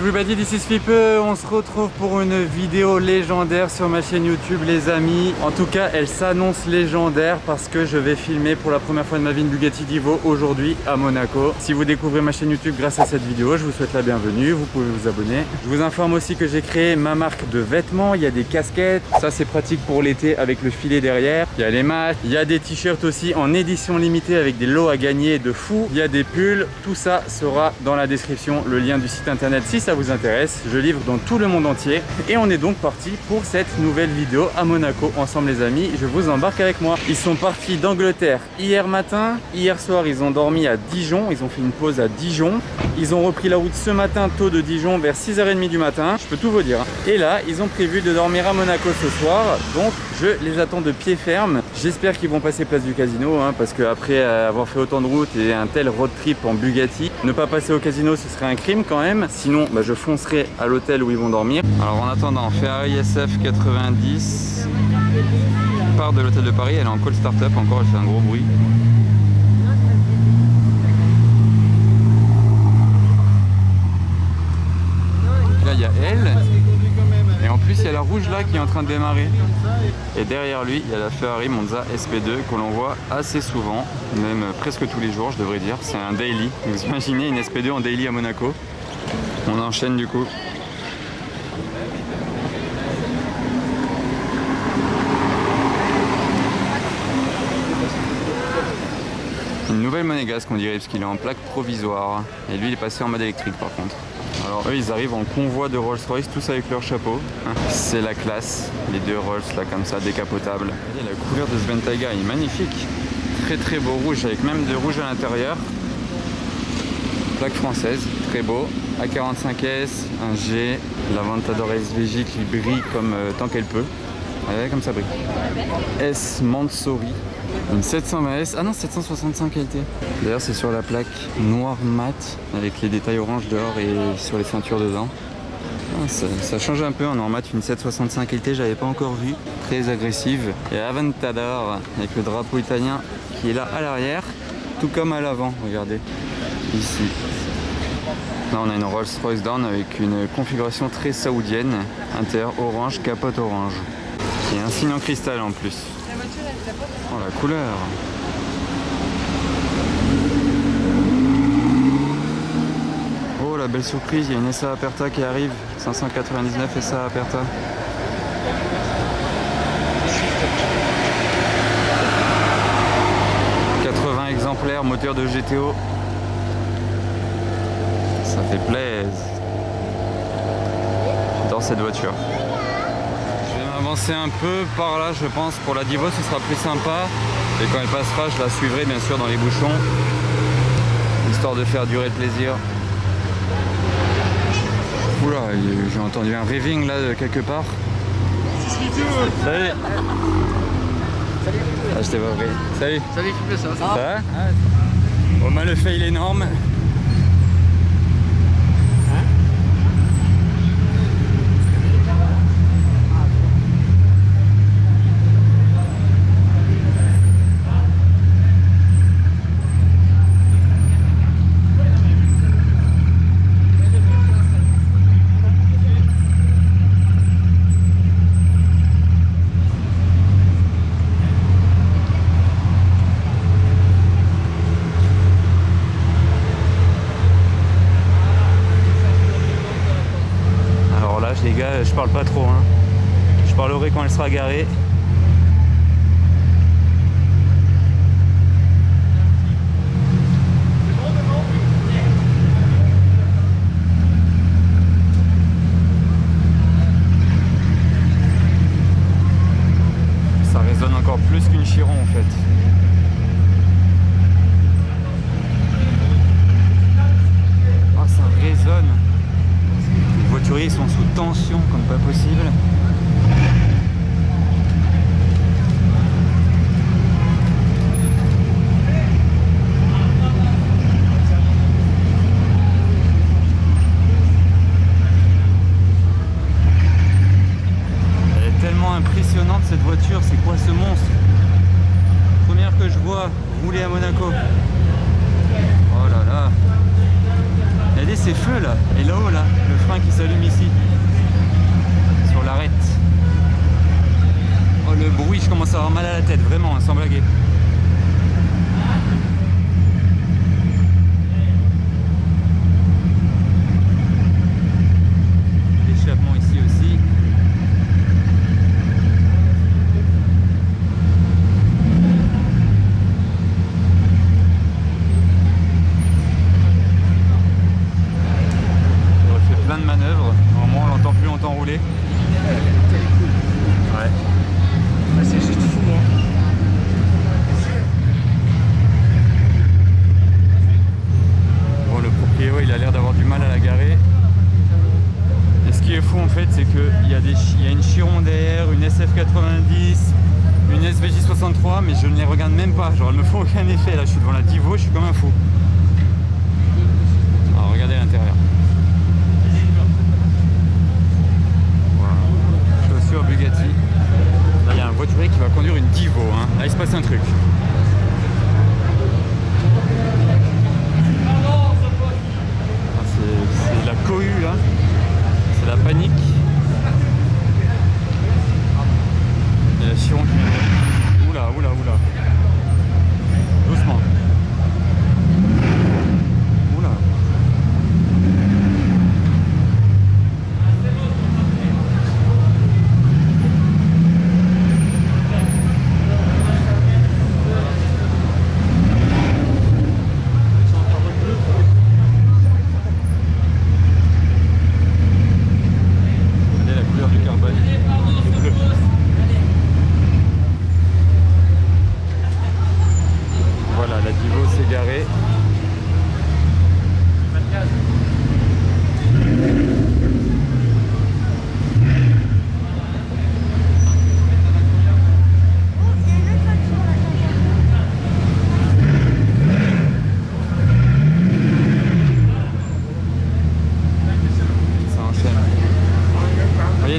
everybody, this is Flippe. On se retrouve pour une vidéo légendaire sur ma chaîne YouTube les amis. En tout cas elle s'annonce légendaire parce que je vais filmer pour la première fois de ma vie une Bugatti Divo aujourd'hui à Monaco. Si vous découvrez ma chaîne YouTube grâce à cette vidéo, je vous souhaite la bienvenue, vous pouvez vous abonner. Je vous informe aussi que j'ai créé ma marque de vêtements, il y a des casquettes, ça c'est pratique pour l'été avec le filet derrière. Il y a les masques, il y a des t-shirts aussi en édition limitée avec des lots à gagner de fou. Il y a des pulls, tout ça sera dans la description, le lien du site internet si ça vous intéresse. Je livre dans tout le monde entier et on est donc parti pour cette nouvelle vidéo à Monaco ensemble les amis. Je vous embarque avec moi. Ils sont partis d'Angleterre hier matin, hier soir ils ont dormi à Dijon, ils ont fait une pause à Dijon. Ils ont repris la route ce matin tôt de Dijon vers 6h30 du matin, je peux tout vous dire. Et là ils ont prévu de dormir à Monaco ce soir, donc je les attends de pied ferme. J'espère qu'ils vont passer place du casino parce qu'après avoir fait autant de route et un tel road trip en Bugatti, ne pas passer au casino ce serait un crime quand même. Sinon je foncerai à l'hôtel où ils vont dormir. Alors en attendant, Ferrari SF 90 part de l'hôtel de Paris, elle est en call start-up encore, elle fait un gros bruit. Là il y a elle, et en plus il y a la rouge là qui est en train de démarrer. Et derrière lui il y a la Ferrari Monza SP2 que l'on voit assez souvent, même presque tous les jours je devrais dire. C'est un daily, vous imaginez une SP2 en daily à Monaco. On enchaîne du coup. Une nouvelle monégasque on dirait parce qu'il est en plaque provisoire. Et lui il est passé en mode électrique par contre. Alors eux ils arrivent en convoi de Rolls-Royce tous avec leur chapeau. C'est la classe, les deux Rolls là comme ça décapotables. Et la couleur de ce Bentayga est magnifique. Très très beau rouge avec même de rouge à l'intérieur. Plaque française, très beau. A45S, un G, l'Aventador SVJ qui brille comme tant qu'elle peut. Ouais, comme ça brille. S Mansouri, une 720S, ah non 765 LT. D'ailleurs c'est sur la plaque noir mat avec les détails orange dehors et sur les ceintures dedans. Ah, ça change un peu, on en mat une 765 LT, j'avais pas encore vu. Très agressive. Et Aventador avec le drapeau italien qui est là à l'arrière, tout comme à l'avant, regardez. Ici. Là on a une Rolls-Royce Dawn avec une configuration très saoudienne, intérieur orange, capote orange. Et un signe en cristal en plus. Oh la couleur. Oh la belle surprise, il y a une SA Aperta qui arrive, 599 SA Aperta. « 80 exemplaires, moteur de GTO. Ça fait plaisir. J'adore cette voiture. Je vais m'avancer un peu par là, je pense. Pour la Divo, ce sera plus sympa. Et quand elle passera, je la suivrai bien sûr dans les bouchons. Histoire de faire durer le plaisir. Oula, j'ai entendu un raving là de quelque part. Salut. Ah, je t'ai pas pris. Salut. Salut, Philippe, ça va? Ça va? Au moins le fail énorme. Les gars, je parle pas trop, je parlerai quand elle sera garée. Ça résonne encore plus qu'une Chiron en fait. Ah, ça résonne. Les voituriers sont sous tension comme pas possible. Elle est tellement impressionnante cette voiture, c'est quoi ce monstre? Première que je vois rouler à Monaco. Oh là là. Regardez ces feux là, et là-haut là, le frein frein qui s'allume ici, sur l'arête. Oh le bruit, je commence à avoir mal à la tête, vraiment, hein, sans blaguer. L'échappement ici aussi. Plein de manœuvres, normalement on l'entend plus longtemps rouler. Ouais. C'est juste fou, hein. Bon, le proprio il a l'air d'avoir du mal à la garer. Et ce qui est fou en fait, c'est qu'il y a une Chiron derrière, une SF90, une SVJ63, mais je ne les regarde même pas, genre elles me font aucun effet. Là je suis devant la Divo, je suis comme un fou. Alors regardez l'intérieur. Bugatti. Là il y a un voiturier qui va conduire une Divo, hein. Là il se passe un truc. C'est la cohue là. C'est la panique. Et la Chiron qui vient. Oula, oula, oula. Doucement. Oula.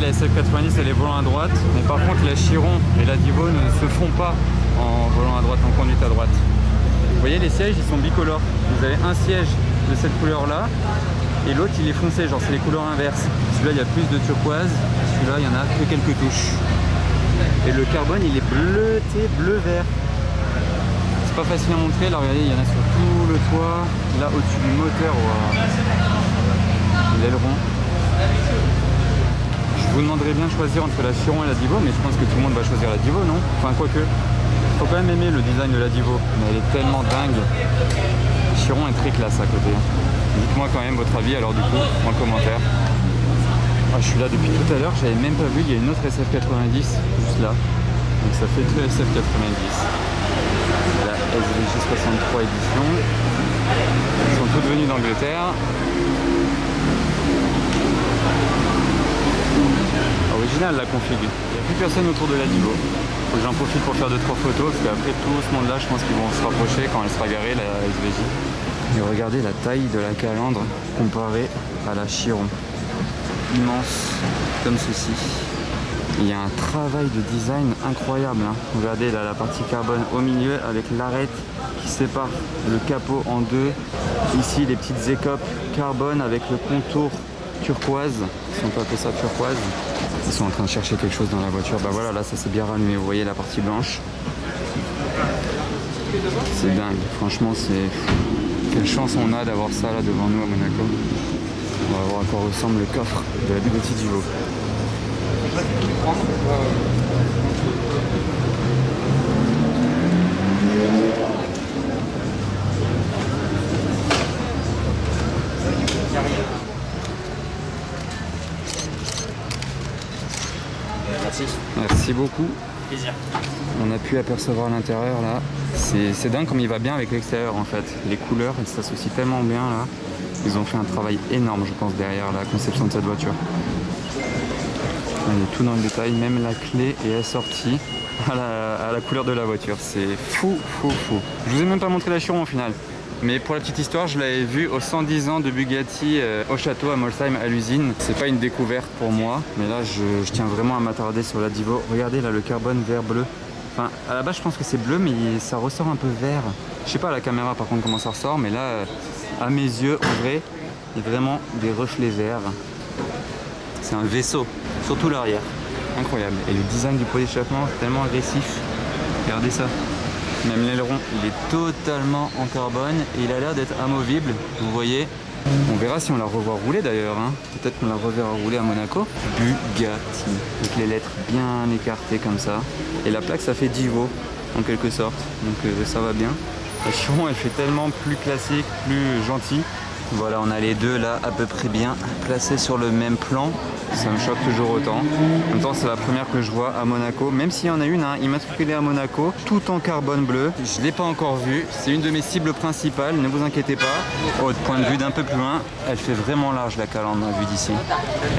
La SF90 elle est volant à droite, mais par contre la Chiron et la Divo ne se font pas en volant à droite, en conduite à droite. Vous voyez les sièges ils sont bicolores. Vous avez un siège de cette couleur là et l'autre il est foncé, genre c'est les couleurs inverses. Celui-là il y a plus de turquoise, celui-là il y en a que quelques touches. Et le carbone il est bleuté, bleu-vert. C'est pas facile à montrer, là regardez il y en a sur tout le toit, là au-dessus du moteur, wow. L'aileron. Je vous demanderais bien de choisir entre la Chiron et la Divo, mais je pense que tout le monde va choisir la Divo, non? Enfin, quoique. Faut quand même aimer le design de la Divo, mais elle est tellement dingue. Chiron est très classe à côté. Dites-moi quand même votre avis alors du coup, en commentaire. Ah, je suis là depuis tout à l'heure, j'avais même pas vu, il y a une autre SF90 juste là. Donc ça fait deux SF90. La SVJ63 édition. Ils sont toutes venues d'Angleterre. Original la config. Il n'y a plus personne autour de la Divo. Faut que j'en profite pour faire 2-3 photos parce qu'après tout ce monde là je pense qu'ils vont se rapprocher quand elle sera garée la SVJ. Et regardez la taille de la calandre comparée à la Chiron. Immense comme ceci. Il y a un travail de design incroyable, hein. Regardez là la partie carbone au milieu avec l'arête qui sépare le capot en deux. Ici les petites écopes carbone avec le contour turquoise, si on peut appeler ça turquoise. Ils sont en train de chercher quelque chose dans la voiture. Bah voilà, là ça s'est bien rallumé, vous voyez la partie blanche. C'est dingue, franchement c'est... Quelle chance on a d'avoir ça là devant nous à Monaco. On va voir à quoi ressemble le coffre de la Bugatti Divo. Merci. Merci beaucoup. Plaisir. On a pu apercevoir l'intérieur là. C'est dingue comme il va bien avec l'extérieur en fait. Les couleurs, elles s'associent tellement bien là. Ils ont fait un travail énorme je pense derrière la conception de cette voiture. Il est tout dans le détail, même la clé est assortie à la couleur de la voiture. C'est fou, fou, fou. Je vous ai même pas montré la Chiron au final. Mais pour la petite histoire, je l'avais vu aux 110 ans de Bugatti au château à Molsheim à l'usine. C'est pas une découverte pour moi, mais là je tiens vraiment à m'attarder sur la Divo. Regardez là le carbone vert bleu. Enfin, à la base je pense que c'est bleu, mais ça ressort un peu vert. Je sais pas à la caméra par contre comment ça ressort, mais là à mes yeux en vrai, il y a vraiment des reflets verts. c'est un vaisseau, surtout l'arrière. Incroyable. Et le design du pot d'échappement, tellement agressif. Regardez ça. Même l'aileron, il est totalement en carbone et il a l'air d'être amovible. Vous voyez. On verra si on la revoit rouler d'ailleurs. Hein. Peut-être qu'on la reverra rouler à Monaco. Bugatti. Donc les lettres bien écartées comme ça. Et la plaque, ça fait Divo en quelque sorte. Donc ça va bien. La Chiron, elle fait tellement plus classique, plus gentil. Voilà, on a les deux là à peu près bien placés sur le même plan. Ça me choque toujours autant. En même temps, c'est la première que je vois à Monaco. Même s'il y en a une, hein, immatriculée à Monaco, tout en carbone bleu. Je ne l'ai pas encore vue. C'est une de mes cibles principales, ne vous inquiétez pas. Au point de vue d'un peu plus loin, elle fait vraiment large la calandre vue d'ici.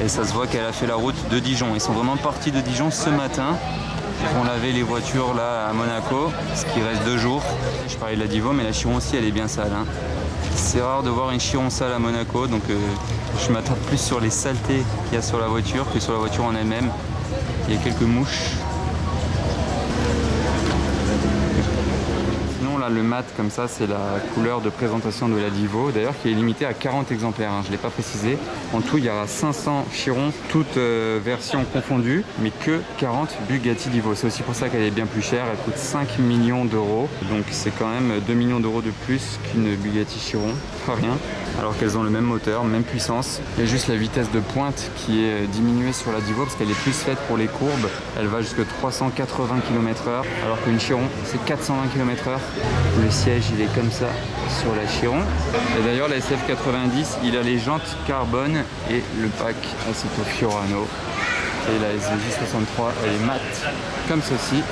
Et ça se voit qu'elle a fait la route de Dijon. Ils sont vraiment partis de Dijon ce matin. Ils vont laver les voitures là à Monaco, ce qui reste 2 jours. Je parlais de la Divo, mais la Chiron aussi, elle est bien sale. Hein. C'est rare de voir une Chiron sale à Monaco, donc je m'attarde plus sur les saletés qu'il y a sur la voiture que sur la voiture en elle-même. Il y a quelques mouches. Sinon là, le mat comme ça, c'est la couleur de présentation de la Divo, d'ailleurs qui est limitée à 40 exemplaires, hein, je ne l'ai pas précisé. En tout, il y aura 500 Chirons, toutes versions confondues, mais que 40 Bugatti Divo. C'est aussi pour ça qu'elle est bien plus chère, elle coûte 5 millions d'euros, donc c'est quand même 2 millions d'euros de plus qu'une Bugatti Chiron, pas rien. Alors qu'elles ont le même moteur, même puissance. Il y a juste la vitesse de pointe qui est diminuée sur la Divo parce qu'elle est plus faite pour les courbes. Elle va jusqu'à 380 km/h alors qu'une Chiron c'est 420 km/h. Le siège il est comme ça sur la Chiron. Et d'ailleurs la SF90 il a les jantes carbone et le pack Assetto Fiorano. Et la SVJ63 elle est mate comme ceci.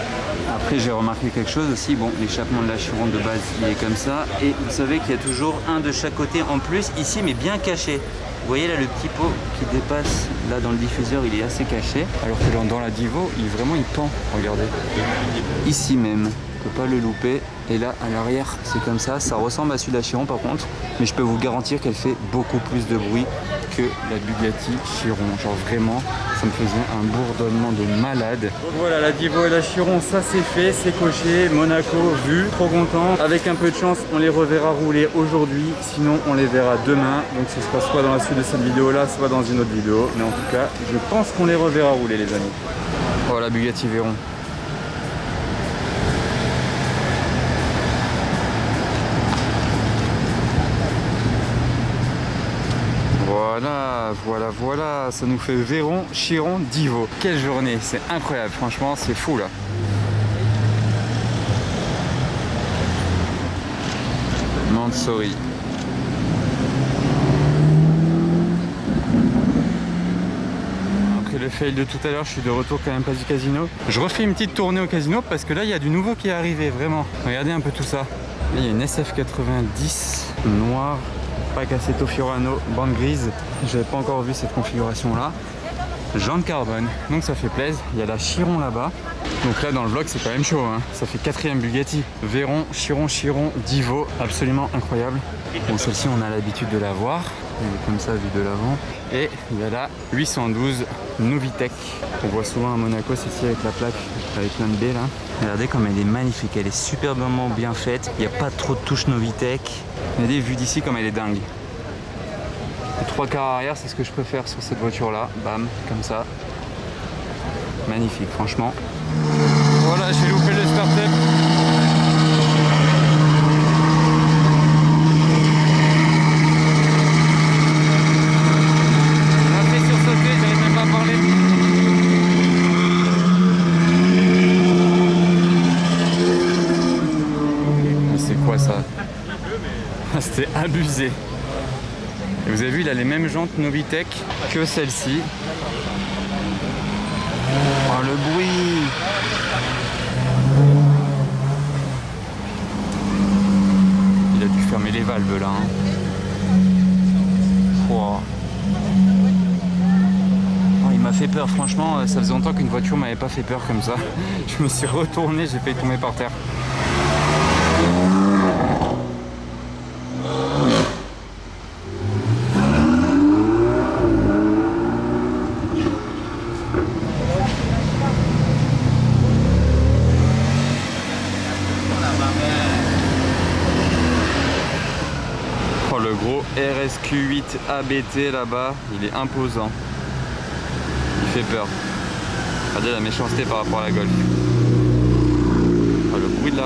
Après j'ai remarqué quelque chose aussi, bon l'échappement de la Chiron de base il est comme ça et vous savez qu'il y a toujours un de chaque côté en plus ici mais bien caché. Vous voyez là le petit pot qui dépasse là dans le diffuseur il est assez caché alors que dans la Divo il pend, regardez. Ici même, on peut pas le louper et là à l'arrière c'est comme ça ressemble à celui de la Chiron par contre mais je peux vous garantir qu'elle fait beaucoup plus de bruit que la Bugatti Chiron, genre vraiment ça me faisait un bourdonnement de malade. Donc voilà la Divo et la Chiron ça c'est fait, c'est coché, Monaco vu, trop content. Avec un peu de chance on les reverra rouler aujourd'hui, sinon on les verra demain, donc ce sera soit dans la suite de cette vidéo là, soit dans une autre vidéo, mais en tout cas je pense qu'on les reverra rouler les amis. Voilà Bugatti Veyron. Voilà, ça nous fait Veyron, Chiron, Divo. Quelle journée, c'est incroyable, franchement, c'est fou là. Mansouri. Après le fail de tout à l'heure, je suis de retour quand même pas du casino. Je refais une petite tournée au casino parce que là, il y a du nouveau qui est arrivé, vraiment. Regardez un peu tout ça. Là, il y a une SF90 noire. Pack Assetto Fiorano, bande grise. J'avais pas encore vu cette configuration là. Jantes carbone, donc ça fait plaisir. Il y a la Chiron là-bas. Donc là dans le vlog c'est quand même chaud, hein. Ça fait 4e Bugatti. Veyron, Chiron, Divo, absolument incroyable. Bon celle-ci on a l'habitude de la voir. Elle est comme ça vue de l'avant. Et il y a la 812 Novitec. On voit souvent à Monaco, celle-ci avec la plaque avec plein de B là. Regardez comme elle est magnifique, elle est superbement bien faite. Il n'y a pas trop de touches Novitec. Regardez vue d'ici comme elle est dingue. Les 3 quarts arrière c'est ce que je préfère sur cette voiture là. Bam, comme ça. Magnifique franchement. Voilà, j'ai loupé le start-up. C'était abusé. Et vous avez vu, il a les mêmes jantes Novitec que celle-ci. Oh le bruit! Il a dû fermer les valves là. Hein. Wow. Oh, il m'a fait peur, franchement, ça faisait longtemps qu'une voiture m'avait pas fait peur comme ça. Je me suis retourné, j'ai failli tomber par terre. RSQ8 ABT là-bas, il est imposant. fait peur. Regardez la méchanceté par rapport à la Golf. Oh, le bruit de la 1.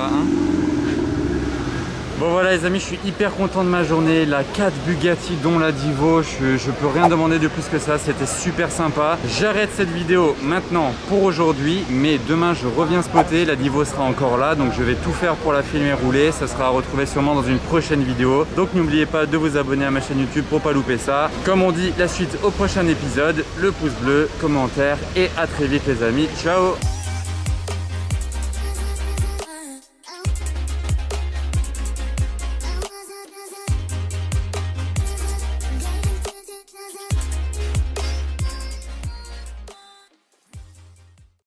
Bon voilà les amis, je suis hyper content de ma journée. La 4 Bugatti dont la Divo, je peux rien demander de plus que ça, c'était super sympa. J'arrête cette vidéo maintenant pour aujourd'hui, mais demain je reviens spotter, la Divo sera encore là, donc je vais tout faire pour la filmer rouler. Ça sera à retrouver sûrement dans une prochaine vidéo. Donc n'oubliez pas de vous abonner à ma chaîne YouTube pour pas louper ça. Comme on dit, la suite au prochain épisode, le pouce bleu, commentaire et à très vite les amis. Ciao.